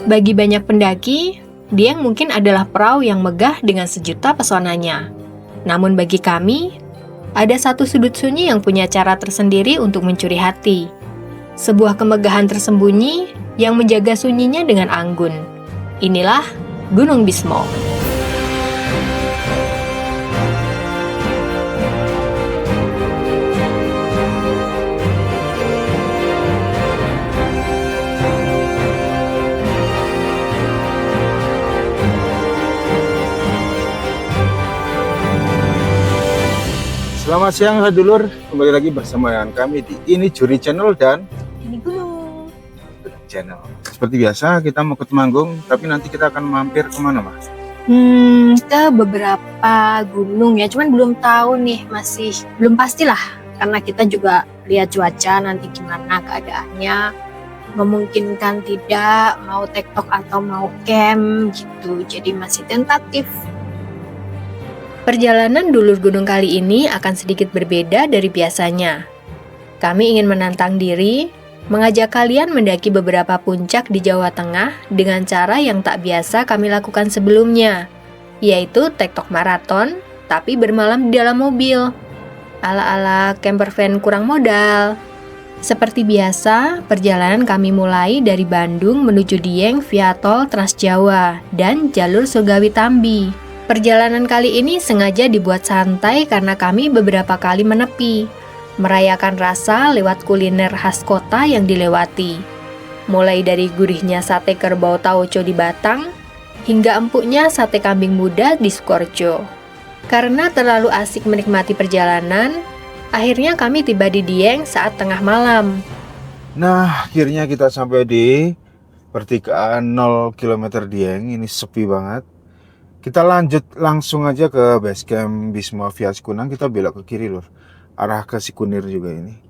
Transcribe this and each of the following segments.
Bagi banyak pendaki, Dieng mungkin adalah perahu yang megah dengan sejuta pesonanya. Namun bagi kami, ada satu sudut sunyi yang punya cara tersendiri untuk mencuri hati. Sebuah kemegahan tersembunyi yang menjaga sunyinya dengan anggun. Inilah Gunung Bismo. Selamat siang sedulur, kembali lagi bersama dengan kami di Ini Juri Channel dan Ini gunung. Channel. Seperti biasa kita mau ke Temanggung, tapi nanti kita akan mampir kemana Mas? Ke beberapa gunung ya, cuman belum tahu nih, masih belum pastilah. Karena kita juga lihat cuaca nanti gimana keadaannya, memungkinkan tidak, mau tektok atau mau camp gitu, jadi masih tentatif. Perjalanan dulur gunung kali ini akan sedikit berbeda dari biasanya. Kami ingin menantang diri, mengajak kalian mendaki beberapa puncak di Jawa Tengah dengan cara yang tak biasa kami lakukan sebelumnya, yaitu tektok maraton, tapi bermalam di dalam mobil. Ala-ala camper van kurang modal. Seperti biasa, perjalanan kami mulai dari Bandung menuju Dieng via tol Trans Jawa dan jalur Surgawi Tambi. Perjalanan kali ini sengaja dibuat santai karena kami beberapa kali menepi, merayakan rasa lewat kuliner khas kota yang dilewati. Mulai dari gurihnya sate kerbau tauco di Batang, hingga empuknya sate kambing muda di Sukoharjo. Karena terlalu asik menikmati perjalanan, akhirnya kami tiba di Dieng saat tengah malam. Nah, akhirnya kita sampai di pertigaan 0 km Dieng, ini sepi banget. Kita lanjut langsung aja ke base camp Bismo via Sikunang, kita belok ke kiri lur. Arah ke Sikunir juga ini.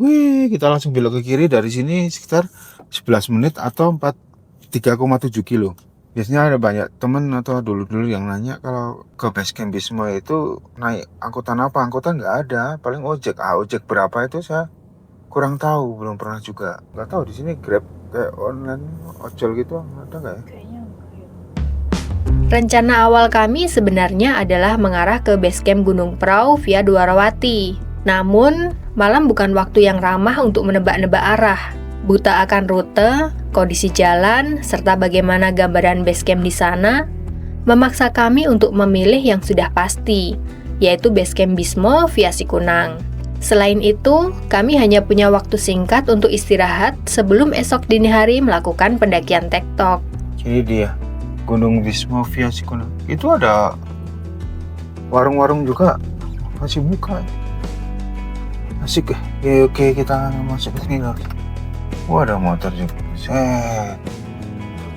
Wih, kita langsung belok ke kiri dari sini sekitar 11 menit atau 3,7 kilo. Biasanya ada banyak temen atau dulu-dulu yang nanya kalau ke base camp Bismo itu naik angkutan apa? Angkutan nggak ada, paling ojek. Ojek berapa itu saya kurang tahu, belum pernah juga. Nggak tahu di sini Grab kayak online ojol gitu ada nggak ya? Rencana awal kami sebenarnya adalah mengarah ke base camp Gunung Prau via Dwarawati. Namun, malam bukan waktu yang ramah untuk menebak-nebak arah. Buta akan rute, kondisi jalan, serta bagaimana gambaran base camp di sana, memaksa kami untuk memilih yang sudah pasti, yaitu base camp Bismo via Sikunang. Selain itu, kami hanya punya waktu singkat untuk istirahat sebelum esok dini hari melakukan pendakian tektok. Ini dia Gunung Bismo via Sikunang. Itu ada warung-warung juga masih buka. Asik ya. Oke, kita masuk ke sini lor. Wah, ada motor juga. Set.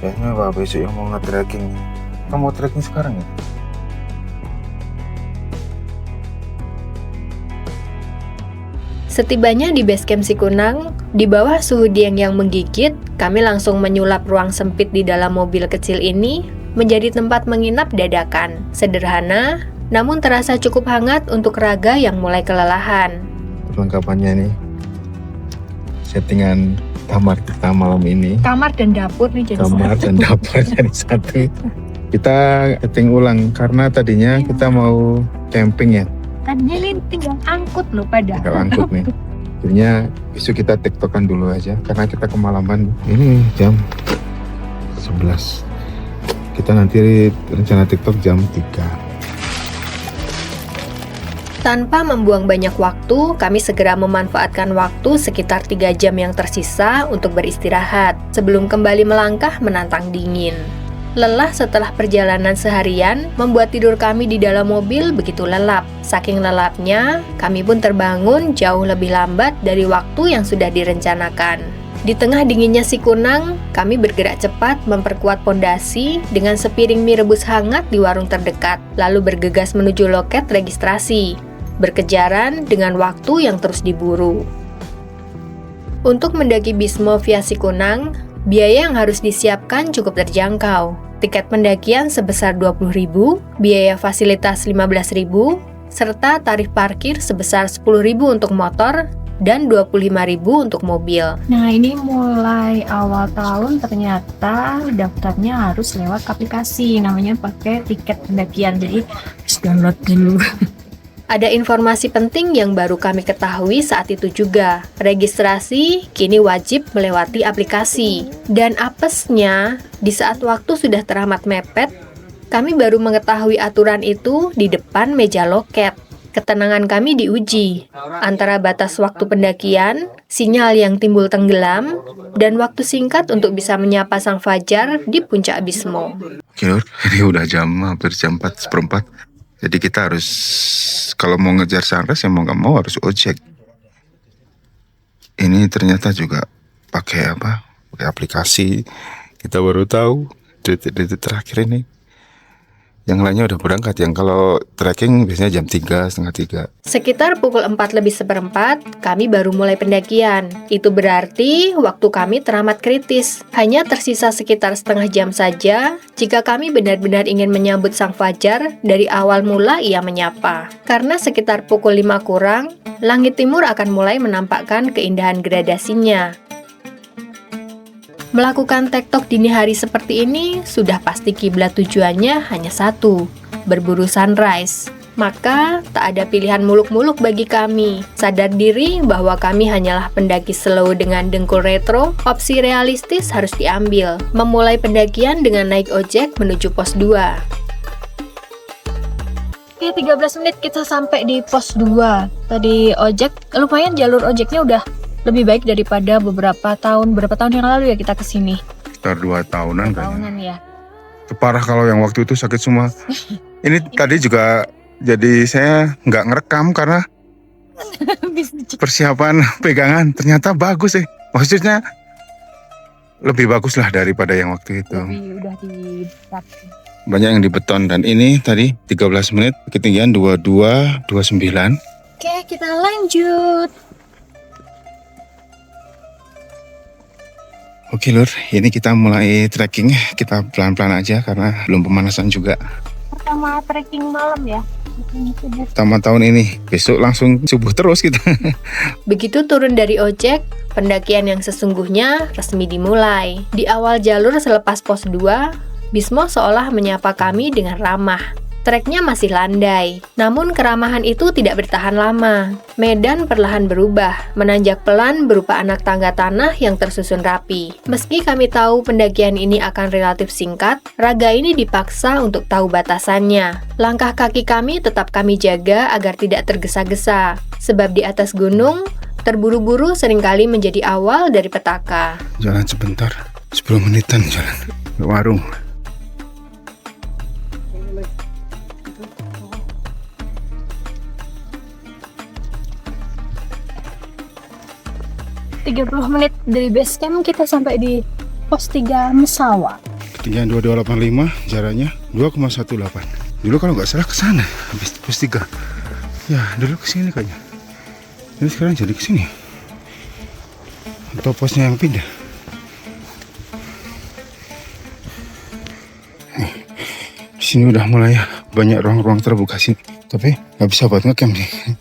Kayaknya Pak besok yang mau nge-trekking. Kamu mau trekking sekarang ya? Setibanya di base camp Sikunang, di bawah suhu Dieng yang menggigit, kami langsung menyulap ruang sempit di dalam mobil kecil ini menjadi tempat menginap dadakan. Sederhana, namun terasa cukup hangat untuk raga yang mulai kelelahan. Perlengkapannya nih, settingan kamar kita malam ini. Kamar dan dapur nih jadi Kamar dan dapur jadi satu. Kita setting ulang karena tadinya kita mau camping ya. Tadinya ini tinggal angkut loh pada. Tinggal angkut nih. Akhirnya besok kita tektokan dulu aja karena kita kemalaman. Ini jam 11. Kita nanti rencana tiktok jam 3. Tanpa membuang banyak waktu, kami segera memanfaatkan waktu sekitar 3 jam yang tersisa untuk beristirahat sebelum kembali melangkah menantang dingin. Lelah setelah perjalanan seharian membuat tidur kami di dalam mobil begitu lelap. Saking lelapnya, kami pun terbangun jauh lebih lambat dari waktu yang sudah direncanakan. Di tengah dinginnya Sikunang, kami bergerak cepat memperkuat pondasi dengan sepiring mie rebus hangat di warung terdekat, lalu bergegas menuju loket registrasi, berkejaran dengan waktu yang terus diburu. Untuk mendaki Bismo via Sikunang, biaya yang harus disiapkan cukup terjangkau. Tiket pendakian sebesar 20.000, biaya fasilitas 15.000, serta tarif parkir sebesar 10.000 untuk motor dan 25.000 untuk mobil. Nah, ini mulai awal tahun ternyata daftarnya harus lewat aplikasi, namanya pakai tiket pendakian. Jadi harus download dulu. Ada informasi penting yang baru kami ketahui saat itu juga. Registrasi kini wajib melewati aplikasi. Dan apesnya, di saat waktu sudah teramat mepet, kami baru mengetahui aturan itu di depan meja loket. Ketenangan kami diuji, antara batas waktu pendakian, sinyal yang timbul tenggelam, dan waktu singkat untuk bisa menyapa sang fajar di puncak Bismo. Oke Lur, ini udah hampir jam 4:04. Jadi kita harus, kalau mau ngejar sunrise ya mau nggak mau harus ojek. Ini ternyata juga pakai apa? Pakai aplikasi. Kita baru tahu detik-detik terakhir ini. Yang lainnya udah berangkat. Yang kalau trekking biasanya jam 3, setengah 3. Sekitar pukul 4:04, kami baru mulai pendakian. Itu berarti waktu kami teramat kritis. Hanya tersisa sekitar setengah jam saja jika kami benar-benar ingin menyambut sang fajar dari awal mula ia menyapa. Karena sekitar pukul 5 kurang, langit timur akan mulai menampakkan keindahan gradasinya. Melakukan tektok dini hari seperti ini sudah pasti kiblat tujuannya hanya satu, berburu sunrise. Maka tak ada pilihan muluk-muluk bagi kami. Sadar diri bahwa kami hanyalah pendaki slow dengan dengkul retro, opsi realistis harus diambil. Memulai pendakian dengan naik ojek menuju pos 2. Oke, 13 menit kita sampai di pos 2. Tadi ojek, lumayan jalur ojeknya udah lebih baik daripada berapa tahun yang lalu ya kita kesini. Sekitar 2 tahunan kan. Tahunan ya. Parah kalau yang waktu itu sakit semua. Ini tadi juga jadi saya nggak ngerekam karena persiapan pegangan ternyata bagus sih. Maksudnya lebih bagus lah daripada yang waktu itu. Udah di Banyak yang di beton dan ini tadi 13 menit ketinggian 2229. Oke, kita lanjut. Oke Lur, ini kita mulai trekking. Kita pelan-pelan aja karena belum pemanasan juga. Pertama trekking malam ya. Pertama tahun ini, besok langsung subuh terus kita. Begitu turun dari ojek, pendakian yang sesungguhnya resmi dimulai. Di awal jalur selepas pos 2, Bismo seolah menyapa kami dengan ramah. Treknya masih landai, namun keramahan itu tidak bertahan lama. Medan perlahan berubah, menanjak pelan berupa anak tangga tanah yang tersusun rapi. Meski kami tahu pendakian ini akan relatif singkat, raga ini dipaksa untuk tahu batasannya. Langkah kaki kami tetap kami jaga agar tidak tergesa-gesa, sebab di atas gunung, terburu-buru seringkali menjadi awal dari petaka. Jalan sebentar, 10 menitan jalan ke warung. 30 menit dari base camp kita sampai di pos 3 Mesawa. Ketinggian 2285, jaraknya 2,18. Dulu kalau nggak salah ke sana, habis pos 3. Ya, dulu ke sini kayaknya. Ini sekarang jadi ke sini. Atau posnya yang pindah. Di sini udah mulai banyak ruang-ruang terbuka sini. Tapi nggak bisa buat ngecamp nih.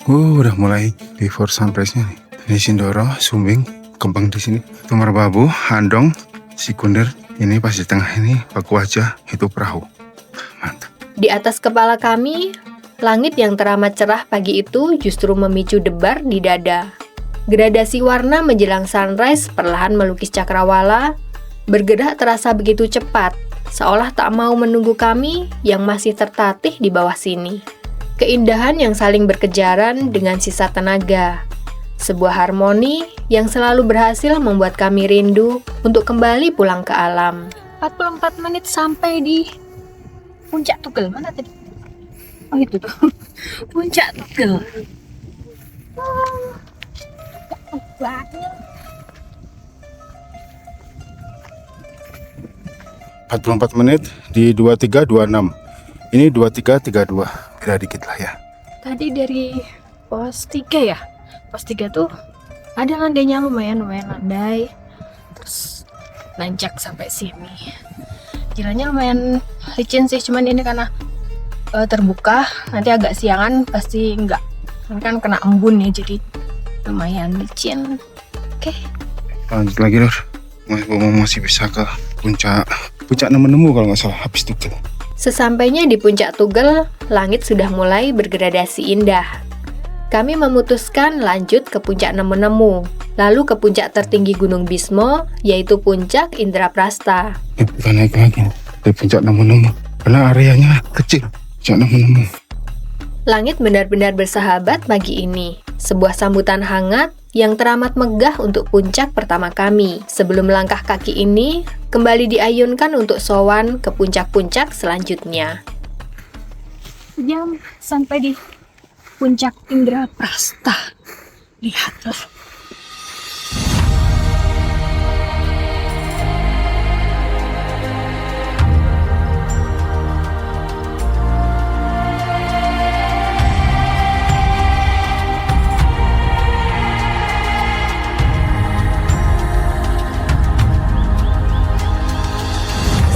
Udah mulai before sunrise-nya nih. Ini Sindoro, Sumbing, Kembang di sini. Tumar Babu, Handong, Sikunder. Ini pas di tengah ini, Paku Aja, itu perahu. Mantap. Di atas kepala kami, langit yang teramat cerah pagi itu justru memicu debar di dada. Gradasi warna menjelang sunrise perlahan melukis cakrawala, bergerak terasa begitu cepat, seolah tak mau menunggu kami yang masih tertatih di bawah sini. Keindahan yang saling berkejaran dengan sisa tenaga. Sebuah harmoni yang selalu berhasil membuat kami rindu untuk kembali pulang ke alam. 44 menit sampai di Puncak Tugel. Mana tadi? Oh itu tuh. Puncak Tugel. Banyak. 44 menit di 2326. Ini 2332. Beda dikit lah ya. Tadi dari pos 3 ya. Pos 3 tuh ada landainya lumayan landai. Terus nanjak sampai sini. Jalannya lumayan licin sih, cuman ini karena terbuka, nanti agak siangan pasti enggak. Ini kan kena embun ya, jadi lumayan licin. Oke. Lanjut lagi Lur. Masih bisa ke puncak nemu kalau nggak salah habis Tugel. Sesampainya di puncak Tugel, langit sudah mulai bergradasi indah. Kami memutuskan lanjut ke puncak Nemu-Nemu, lalu ke puncak tertinggi Gunung Bismo, yaitu puncak Indraprasta. Bukan naik lagi di puncak Nemu-Nemu, karena areanya kecil. Puncak Nemu-Nemu. Langit benar-benar bersahabat pagi ini. Sebuah sambutan hangat yang teramat megah untuk puncak pertama kami. Sebelum langkah kaki ini kembali diayunkan untuk sowan ke puncak-puncak selanjutnya. Jam sampai di puncak Indraprasta. Lihatlah.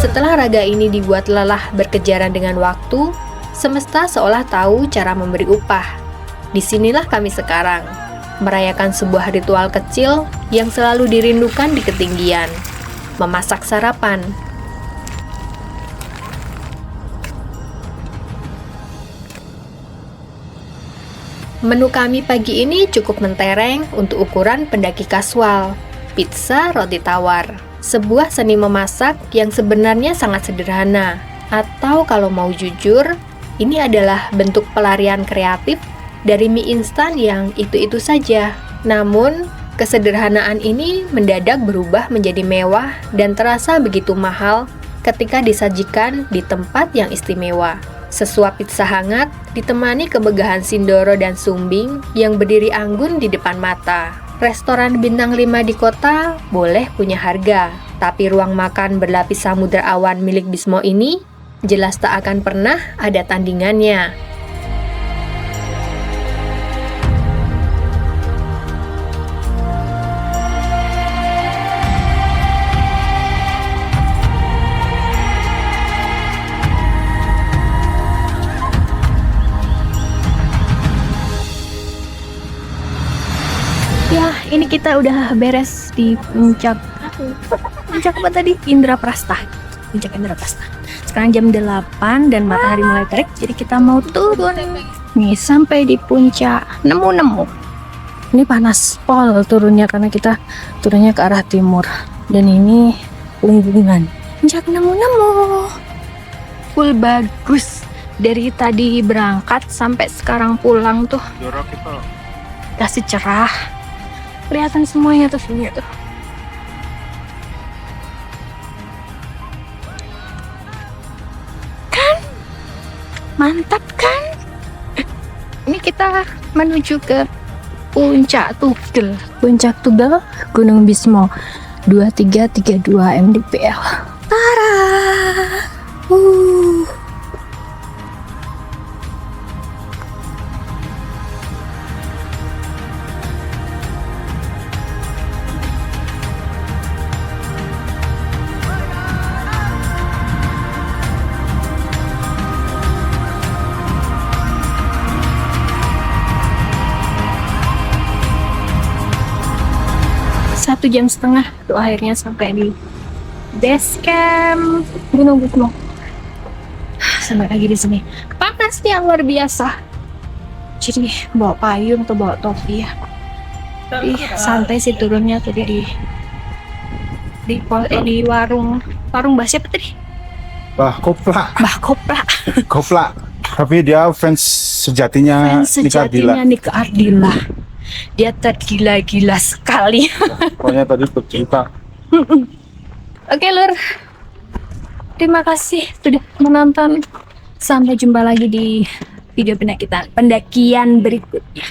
Setelah raga ini dibuat lelah berkejaran dengan waktu, semesta seolah tahu cara memberi upah. Disinilah kami sekarang, merayakan sebuah ritual kecil yang selalu dirindukan di ketinggian, memasak sarapan. Menu kami pagi ini cukup mentereng untuk ukuran pendaki kasual, pizza roti tawar. Sebuah seni memasak yang sebenarnya sangat sederhana. Atau kalau mau jujur, ini adalah bentuk pelarian kreatif dari mie instan yang itu-itu saja. Namun, kesederhanaan ini mendadak berubah menjadi mewah dan terasa begitu mahal ketika disajikan di tempat yang istimewa. Sesuap pizza hangat ditemani kemegahan Sindoro dan Sumbing yang berdiri anggun di depan mata. Restoran bintang 5 di kota boleh punya harga, tapi ruang makan berlapis samudra awan milik Bismo ini jelas tak akan pernah ada tandingannya. Ya, ini kita udah beres di puncak apa tadi? Indraprasta. Puncak Indraprasta. Sekarang jam 8 dan matahari mulai terik, jadi kita mau turun. Nih, sampai di puncak Nemu-Nemu. Ini panas pol turunnya karena kita turunnya ke arah timur. Dan ini lingkungan puncak Nemu-Nemu. Full bagus. Dari tadi berangkat sampai sekarang pulang tuh kasih cerah. Kelihatan semuanya tuh sini tuh. Kan? Mantap kan? Ini kita menuju ke puncak Tugel. Puncak Tugel, Gunung Bismo 2332 mdpl. Tara! Satu jam setengah tuh akhirnya sampai di base camp Gunung Bismo. Sampai lagi di sini. Panasnya luar biasa. Jadi bawa payung atau bawa topi ya. Jadi santai sih turunnya tadi di warung bahasa apa tadi? Bah Kopla. Kopla. Tapi dia fans sejatinya Nika Ardila. Nika Ardila. Dia tergila-gila sekali. Pokoknya tadi bercerita. Oke Lur, terima kasih sudah menonton. Sampai jumpa lagi di video pendakian berikutnya.